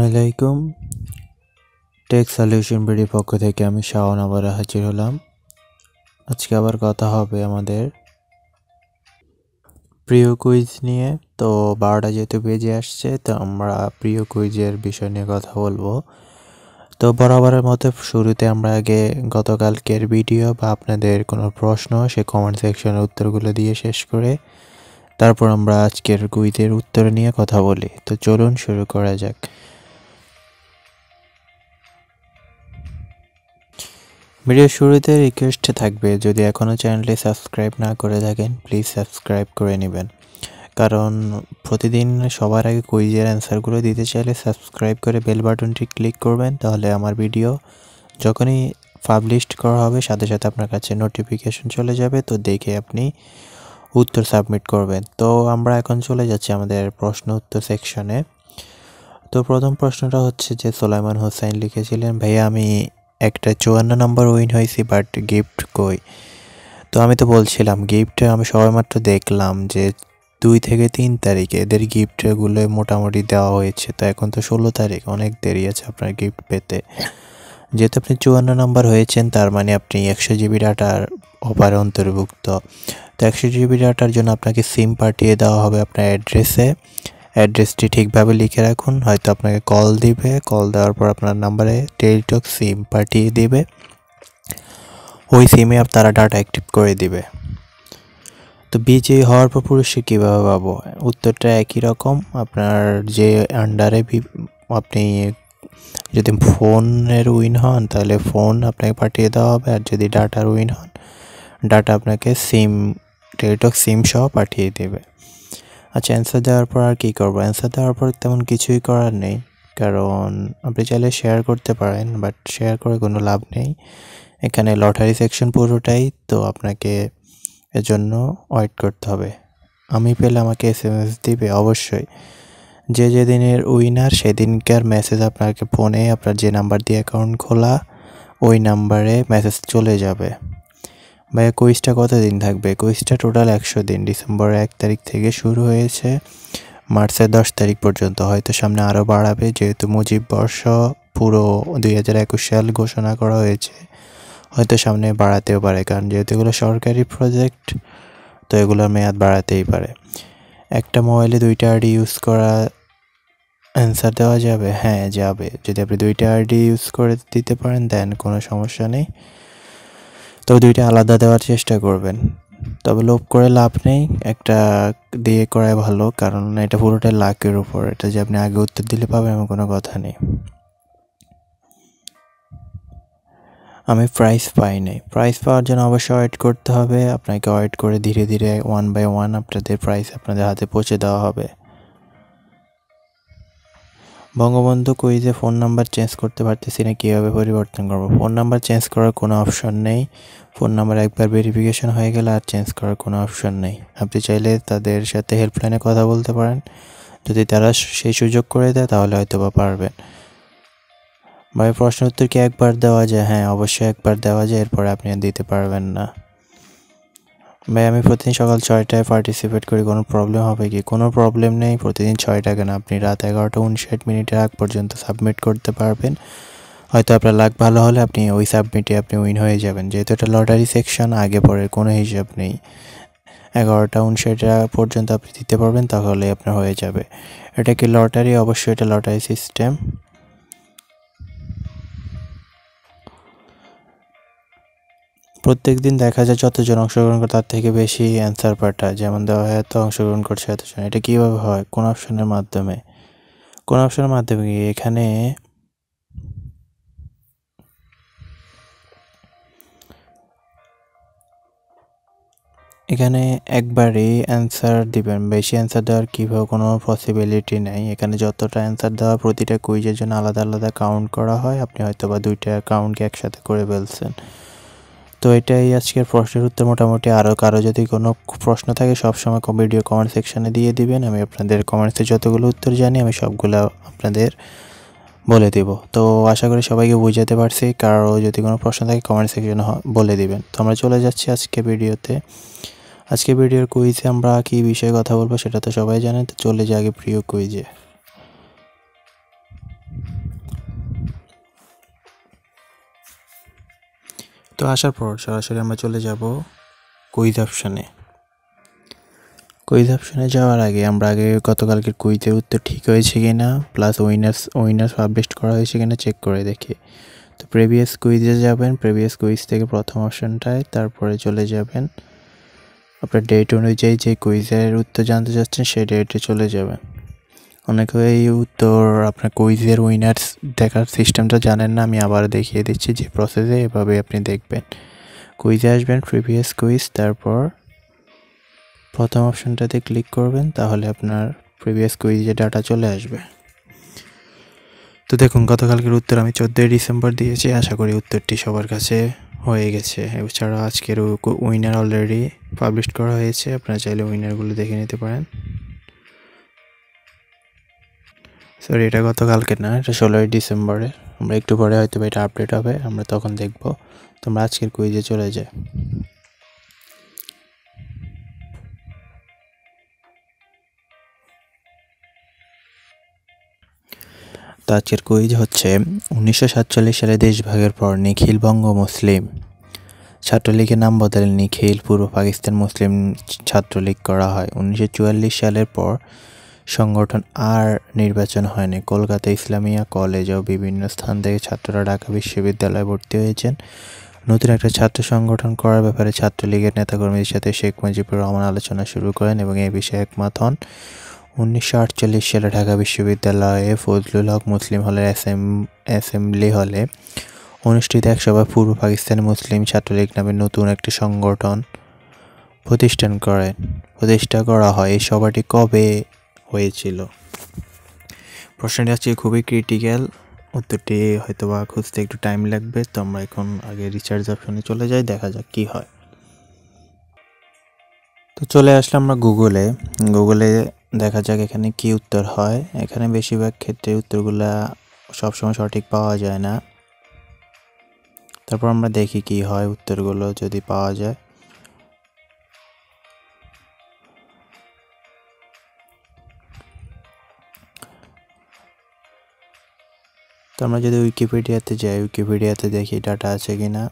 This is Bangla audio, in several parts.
আলাইকুম টেক সলিউশন বিডির পক্ষ থেকে আমি শাওন আবার হাজির হলাম। আজকে আবার কথা হবে আমাদের প্রিয় কুইজ নিয়ে। তো 12টা যেহেতু বেজে আসছে, তো আমরা প্রিয় কুইজের বিষয় নিয়ে কথা বলবো। তো বরাবরের মতো শুরুতে আমরা আগে গতকালকের ভিডিও বা আপনাদের কোনো প্রশ্ন সে কমেন্ট সেকশনের উত্তরগুলো দিয়ে শেষ করে তারপর আমরা আজকের কুইজের উত্তর নিয়ে কথা বলি। তো চলুন শুরু করা যাক। ভিডিওর শুরুতে রিকোয়েস্ট থাকবে, যদি এখনও চ্যানেলটি সাবস্ক্রাইব না করে থাকেন প্লিজ সাবস্ক্রাইব করে নেবেন, কারণ প্রতিদিন সবার আগে কুইজের অ্যান্সারগুলো দিতে চাইলে সাবস্ক্রাইব করে বেল বাটনটি ক্লিক করবেন। তাহলে আমার ভিডিও যখনই পাবলিশড করা হবে সাথে সাথে আপনার কাছে নোটিফিকেশন চলে যাবে, তো দেখে আপনি উত্তর সাবমিট করবেন। তো আমরা এখন চলে যাচ্ছি আমাদের প্রশ্ন উত্তর সেকশনে। তো প্রথম প্রশ্নটা হচ্ছে যে সোলাইমান হোসাইন লিখেছিলেন, ভাইয়া আমি একটা 54 নম্বর উইন হয়েছি বাট গিফট কই। তো আমি তো বলছিলাম গিফট আমি সবেমাত্র দেখলাম যে 2 থেকে 3 তারিখে এদের গিফটগুলো মোটামুটি দেওয়া হয়েছে। তো এখন তো 16 তারিখ, অনেক দেরি আছে আপনার গিফট পেতে। যেহেতু আপনি 54 নম্বর হয়েছেন তার মানে আপনি 100 জিবি ডাটার অফারে অন্তর্ভুক্ত। তো 100 জিবি ডাটার জন্য আপনাকে সিম পাঠিয়ে দেওয়া হবে আপনার অ্যাড্রেসে। অ্যাড্রেসটি ঠিকভাবে লিখে রাখুন, হয়তো আপনাকে কল দিবে, কল দেওয়ার পর আপনার নাম্বারে টেলিটক সিম পাঠিয়ে দিবে, ওই সিমে তারা ডাটা অ্যাক্টিভ করে দিবে। তো বিজয়ী হওয়ার পর পুরস্কার কীভাবে পাবো? উত্তরটা একই রকম। আপনার যে আন্ডারে আপনি যদি ফোনের উইন হন তাহলে ফোন আপনাকে পাঠিয়ে দেওয়া হবে, আর যদি ডাটার উইন হন ডাটা আপনাকে সিম টেলিটক সিম সহ পাঠিয়ে দেবে। আচ্ছা, অ্যান্সার দেওয়ার পর আর কী করবো? অ্যান্সার দেওয়ার পর তেমন কিছুই করার নেই, কারণ আপনি চাইলে শেয়ার করতে পারেন, বাট শেয়ার করে কোনো লাভ নেই। এখানে লটারি সেকশন পুরোটাই, তো আপনাকে এজন্য ওয়েট করতে হবে। আমি পেলে আমাকে SMS দিবে অবশ্যই। যে যেদিনের উইনার সেদিনকার মেসেজ আপনাকে ফোনে আপনার যে নাম্বার দিয়ে অ্যাকাউন্ট খোলা ওই নাম্বারে মেসেজ চলে যাবে। ভাইয়া কুইজটা কতদিন থাকবে? কুইজটা টোটাল 100 দিন, ডিসেম্বরের 1 তারিখ থেকে শুরু হয়েছে মার্চের 10 তারিখ পর্যন্ত। হয়তো সামনে আরও বাড়াবে, যেহেতু মুজিব বর্ষ পুরো 2021 সাল ঘোষণা করা হয়েছে, হয়তো সামনে বাড়াতেও পারে, কারণ যেহেতু এগুলো সরকারি প্রজেক্ট তো এগুলোর মেয়াদ বাড়াতেই পারে। একটা মোবাইলে 2টা আইডি ইউজ করা অ্যান্সার দেওয়া যাবে? হ্যাঁ যাবে, যদি আপনি 2টা আইডি ইউজ করে দিতে পারেন দেন কোনো সমস্যা নেই, তবে 2টা আলাদা দেওয়ার চেষ্টা করবেন। তবে লোভ করে লাভ নেই, একটা দিয়ে করাই ভালো, কারণ এটা পুরোটাই লাকের উপর। এটা যে আপনি আগে উত্তর দিলে পাবেন এমন কোনো কথা নেই। আমি প্রাইজ পাই নাই। প্রাইজ পাওয়ার জন্য অবশ্যই ওয়েট করতে হবে, আপনাকে ওয়েট করে ধীরে ধীরে 1 বাই 1 আপনাদের প্রাইজ আপনাদের হাতে পৌঁছে দেওয়া হবে। বঙ্গবন্ধু কুইজে ফোন নাম্বার চেঞ্জ করতে পারতেছি না, কীভাবে পরিবর্তন করবো? ফোন নাম্বার চেঞ্জ করার কোনো অপশন নেই। ফোন নাম্বার একবার ভেরিফিকেশন হয়ে গেলে আর চেঞ্জ করার কোনো অপশন নেই। আপনি চাইলে তাদের সাথে হেল্পলাইনে কথা বলতে পারেন, যদি তারা সেই সুযোগ করে দেয় তাহলে হয়তো বা পারবেন। ভাই প্রশ্ন উত্তর কি একবার দেওয়া যায়? হ্যাঁ অবশ্যই একবার দেওয়া যায়, এরপরে আপনি আর দিতে পারবেন না। ভাই আমি প্রতিদিন সকাল 6টায় পার্টিসিপেট করি, কোনো প্রবলেম হবে কি? কোনো প্রবলেম নেই, প্রতিদিন 6টা কেন, আপনি রাত 11:59 আগ পর্যন্ত সাবমিট করতে পারবেন। হয়তো আপনার লাক ভালো হলে আপনি ওই সাবমিটে আপনি উইন হয়ে যাবেন, যেহেতু এটা লটারি সেকশন, আগে পরে কোনো হিসাব নেই। 11:59 পর্যন্ত আপনি দিতে পারবেন, তাহলে আপনার হয়ে যাবে। এটা কি লটারি? অবশ্যই এটা লটারি সিস্টেম। প্রত্যেক দিন দেখা যায় যতজন অংশগ্রহণ করে তার থেকে বেশি অ্যান্সার পাঠায়, যেমন দেওয়া হয় এত অংশগ্রহণ করছে এতজন। এটা কীভাবে হয়? কোন অপশনের মাধ্যমে? কোন অপশনের মাধ্যমে? এখানে একবারেই অ্যান্সার দিবেন, বেশি অ্যান্সার দেওয়ার কীভাবে কোনো পসিবিলিটি নেই। এখানে যতটা অ্যান্সার দেওয়া প্রতিটা কুইজের জন্য আলাদা আলাদা কাউন্ট করা হয়, আপনি হয়তো বা 2টা কাউন্টকে একসাথে করে ফেলছেন। তো এটাই আজকের প্রশ্নের উত্তর মোটামুটি। আরও কারো যদি কোনো প্রশ্ন থাকে সবসময় ভিডিও কমেন্ট সেকশানে দিয়ে দিবেন, আমি আপনাদের কমেন্টসে যতগুলো উত্তর জানি আমি সবগুলো আপনাদের বলে দেব। তো আশা করি সবাইকে বুঝাতে পারছি, কারো যদি কোনো প্রশ্ন থাকে কমেন্ট সেকশনে বলে দিবেন। তো আমরা চলে যাচ্ছি আজকে ভিডিওতে। আজকে ভিডিওর কুইজে আমরা কী বিষয়ে কথা বলবো সেটা তো সবাই জানেন, তো চলে যাই আগে প্রিয় কুইজে। তো আসার পর সরাসরি আমরা চলে যাব কুইজ অপশানে। কুইজ অপশানে যাওয়ার আগে আমরা গতকালকের কুইজের উত্তর ঠিক হয়েছে কিনা প্লাস উইনার্স পাবলিশ করা হয়েছে কিনা চেক করে দেখি। তো প্রিভিয়াস কুইজে যাবেন, প্রিভিয়াস কুইজ থেকে প্রথম অপশানটায়, তারপরে চলে যাবেন আপনার ডেট অনুযায়ী যে কুইজের উত্তর জানতে চাচ্ছেন সেই ডেটে চলে যাবেন। অনেকে এই উত্তর আপনার কুইজের উইনার্স দেখার সিস্টেমটা জানেন না, আমি আবার দেখিয়ে দিচ্ছি যে প্রসেসে এভাবে আপনি দেখবেন। কুইজে আসবেন, প্রিভিয়াস কুইজ, তারপর প্রথম অপশানটাতে ক্লিক করবেন, তাহলে আপনার প্রিভিয়াস কুইজের ডাটা চলে আসবে। তো দেখুন গতকালকের উত্তর আমি 14 ডিসেম্বর দিয়েছি, আশা করি উত্তরটি সবার কাছে হয়ে গেছে। এছাড়া আজকের উইনার অলরেডি পাবলিশ করা হয়েছে, আপনারা চাইলে উইনারগুলো দেখে নিতে পারেন। সরি, এটা গতকালকে না, এটা 16 ডিসেম্বরে। আমরা একটু পরে হয়তো এটা আপডেট হবে, আমরা তখন দেখব। তোমরা আজকের কুইজে চলে যায়। তো আজকের কুইজ হচ্ছে 1947 সালে দেশভাগের পর নিখিল বঙ্গ মুসলিম ছাত্রলীগের নাম বদলে নিখিল পূর্ব পাকিস্তান মুসলিম ছাত্রলীগ করা হয়। 1944 সালের পর সংগঠন আর নির্বাচন হয়নি। কলকাতা ইসলামিয়া কলেজ ও বিভিন্ন স্থান থেকে ছাত্ররা ঢাকা বিশ্ববিদ্যালয়ে ভর্তি হয়েছেন। নতুন একটা ছাত্র সংগঠন করার ব্যাপারে ছাত্রলীগের নেতাকর্মীদের সাথে শেখ মুজিবুর রহমান আলোচনা শুরু করেন এবং এ বিষয়ে একমত হন। 1948 সালে ঢাকা বিশ্ববিদ্যালয়ে ফজলুল হক মুসলিম হলের অ্যাসেম্বলি হলে অনুষ্ঠিত এক সভায় পূর্ব পাকিস্তানি মুসলিম ছাত্রলীগ নামে নতুন একটি সংগঠন প্রতিষ্ঠা করা হয়। এই সভাটি কবে হয়েছিল? প্রশ্নটি আজকে খুবই ক্রিটিক্যাল, উত্তরটি হয়তোবা খুঁজতে একটু টাইম লাগবে। তো আমরা এখন আগে রিসার্চ অপশনে চলে যাই, দেখা যাক কি হয়। তো চলে আসলাম আমরা গুগলে দেখা যাক এখানে কি উত্তর হয়। এখানে বেশিরভাগ ক্ষেত্রে উত্তরগুলা সবসময় সঠিক পাওয়া যায় না। তারপর আমরা দেখি কি হয় উত্তরগুলো যদি পাওয়া যায়। তো আমরা যদি উইকিপিডিয়াতে যাই, উইকিপিডিয়াতে দেখি ডাটা আছে কিনা।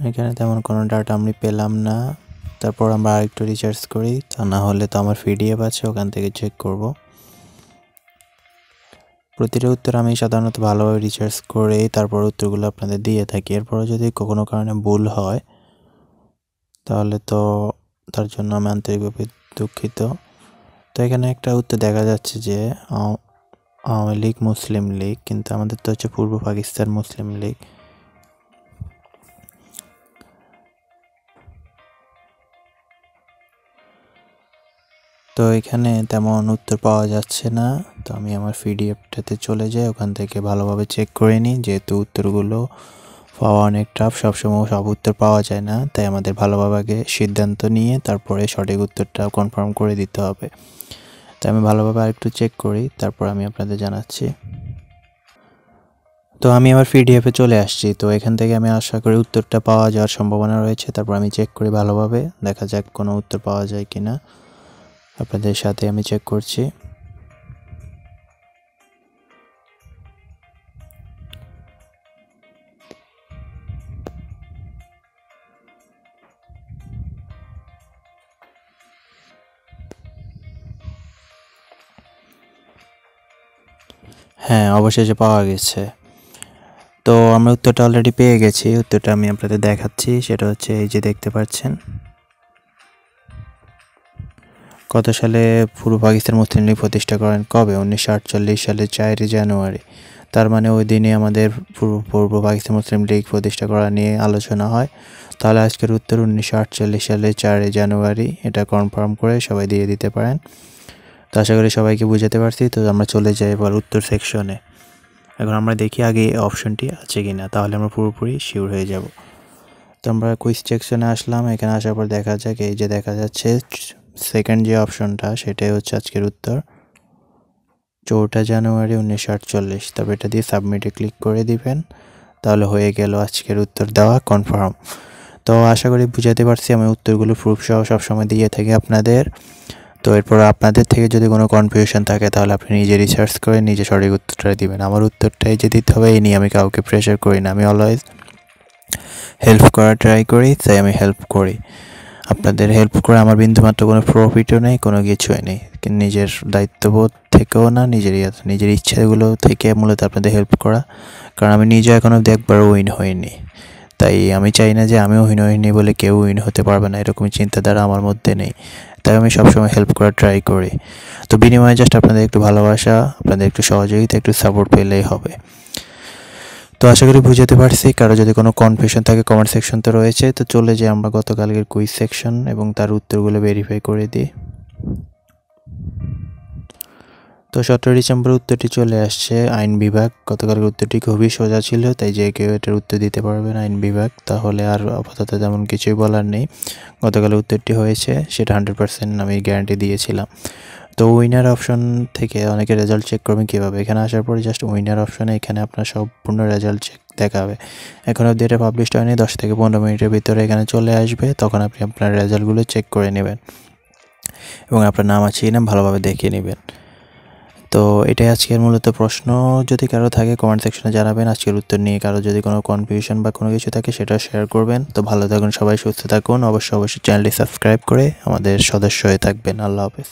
এখানে তেমন কোনো ডাটা আমি পেলাম না। তারপর আমরা আরেকটু রিসার্চ করি, তা না হলে তো আমার পিডিএফ আছে, ওখান থেকে চেক করব। প্রতিটা উত্তর আমি সাধারণত ভালোভাবে রিসার্চ করে তারপর উত্তরগুলো আপনাদের দিয়ে থাকি। এরপরও যদি কোনো কারণে ভুল হয় তাহলে তো তার জন্য আমি আন্তরিকভাবে দুঃখিত। তো এখানে একটা উত্তর দেখা যাচ্ছে যে আওয়ামী লীগ মুসলিম লীগ, কিন্তু আমাদের তো হচ্ছে পূর্ব পাকিস্তান মুসলিম লীগ। তো এখানে তেমন উত্তর পাওয়া যাচ্ছে না। তো আমি আমার পিডিএফটাতে চলে যাই, ওখান থেকে ভালোভাবে চেক করে নিই, যেহেতু উত্তরগুলো পাওয়া অনেক টাফ, সবসময় সব উত্তর পাওয়া যায় না। তাই আমাদের ভালোভাবে আগে সিদ্ধান্ত নিয়ে তারপরে সঠিক উত্তরটা কনফার্ম করে দিতে হবে। তাই আমি ভালোভাবে আরেকটু চেক করি, তারপর আমি আপনাদের জানাচ্ছি। তো আমি আমার পিডিএফে চলে আসছি। তো এখান থেকে আমি আশা করি উত্তরটা পাওয়া যাওয়ার সম্ভাবনা রয়েছে। তারপর আমি চেক করি ভালোভাবে, দেখা যাক কোনো উত্তর পাওয়া যায় কিনা। আপনাদের সাথে আমি চেক করছি। হ্যাঁ, অবশেষে পাওয়া গেছে। তো আমরা উত্তরটা অলরেডি পেয়ে গেছি। উত্তরটা আমি আপনাদের দেখাচ্ছি, সেটা হচ্ছে এই যে দেখতে পাচ্ছেন। কত সালে পূর্ব পাকিস্তান মুসলিম লীগ প্রতিষ্ঠা করেন? কবে? 1948 সালের 4 জানুয়ারি। তার মানে ওই দিনে আমাদের পূর্ব পাকিস্তান মুসলিম লীগ প্রতিষ্ঠা করা নিয়ে আলোচনা হয়। তাহলে আজকের উত্তর 1948 সালের 4 জানুয়ারি। এটা কনফার্ম করে সবাই দিয়ে দিতে পারেন। তো আশা করি সবাইকে বুঝাতে পারছি। তো আমরা চলে যাই এবার উত্তর সেকশনে। এখন আমরা দেখি আগে অপশনটি আছে কি না, তাহলে আমরা পুরোপুরি শিওর হয়ে যাব। তো আমরা কুইজ সেকশনে আসলাম। এখানে আসার পর দেখা যাক, এই যে দেখা যাচ্ছে সেকেন্ড যে অপশনটা, সেটাই হচ্ছে আজকের উত্তর, 4 জানুয়ারি 1948। তবে এটা দিয়ে সাবমিটে ক্লিক করে দিবেন, তাহলে হয়ে গেল আজকের উত্তর দেওয়া কনফার্ম। তো আশা করি বুঝাতে পারছি। আমি উত্তরগুলো প্রুফ সহ সবসময় দিয়ে থাকি আপনাদের। তো এরপর আপনাদের থেকে যদি কোনো কনফিউশন থাকে তাহলে আপনি নিজে রিসার্চ করে নিজে সঠিক উত্তরটা দিবেন। আমার উত্তরটাই যে দিতে হবে এই নিয়ে আমি কাউকে প্রেশার করি না। আমি অলওয়েজ হেল্প করার ট্রাই করি, তাই আমি হেল্প করি। আপনাদের হেল্প করে আমার বিন্দুমাত্র কোনো প্রফিটও নেই, কোনো কিছুই নেই। নিজের দায়িত্ববোধ থেকেও না, নিজের ইচ্ছাগুলো থেকে মূলত আপনাদের হেল্প করা। কারণ আমি নিজে এখন অবধি একবারও উইন হইনি, তাই আমি চাই না যে আমিও উইন হইনি বলে কেউ উইন হতে পারবে না, এরকম চিন্তাধারা আমার মধ্যে নেই। তাই আমি সবসময় হেল্প করার ট্রাই করি। তো বিনিময়ে জাস্ট আপনাদের একটু ভালোবাসা, আপনাদের একটু সহযোগিতা, একটু সাপোর্ট পেলেই হবে। তো আশা করি বুঝাতে পারছি। কারো যদি কোনো কনফিউশন থাকে কমেন্ট সেকশন তো রয়েছে, তো চলে যাই আমরা গতকালকের কুইজ সেকশন এবং তার উত্তরগুলো ভেরিফাই করে দিই। তো 17 ডিসেম্বর উত্তরটি চলে আসছে আইন বিভাগ। গতকালকের উত্তরটি খুবই সোজা ছিল, তাই যে কেউ এটার উত্তর দিতে পারবেন আইন বিভাগ। তাহলে আর আপাতত তেমন কিছুই বলার নেই। গতকালের উত্তরটি হয়েছে সেটা 100% আমি গ্যারান্টি দিয়েছিলাম। তো উইনার অপশন থেকে অনেকে রেজাল্ট চেক করবেন কীভাবে, এখানে আসার পরে জাস্ট উইনার অপশনে এখানে আপনার সম্পূর্ণ রেজাল্ট চেক দেখাবে। এখন অবধি এটা পাবলিশ হয়নি, 10 থেকে 15 মিনিটের ভিতরে এখানে চলে আসবে। তখন আপনি আপনার রেজাল্টগুলো চেক করে নেবেন এবং আপনার নাম আছে কিনা ভালোভাবে দেখে নেবেন। তো এটাই আজকের মূলত প্রশ্ন। যদি কারো থাকে কমেন্ট সেকশনে জানাবেন। আজকের উত্তর নিয়ে কারো যদি কোনো কনফিউশন বা কোনো কিছু থাকে সেটা শেয়ার করবেন। তো ভালো থাকুন সবাই, সুস্থ থাকুন। অবশ্যই চ্যানেলটি সাবস্ক্রাইব করে আমাদের সদস্য হয়ে থাকবেন। আল্লাহ হাফেজ।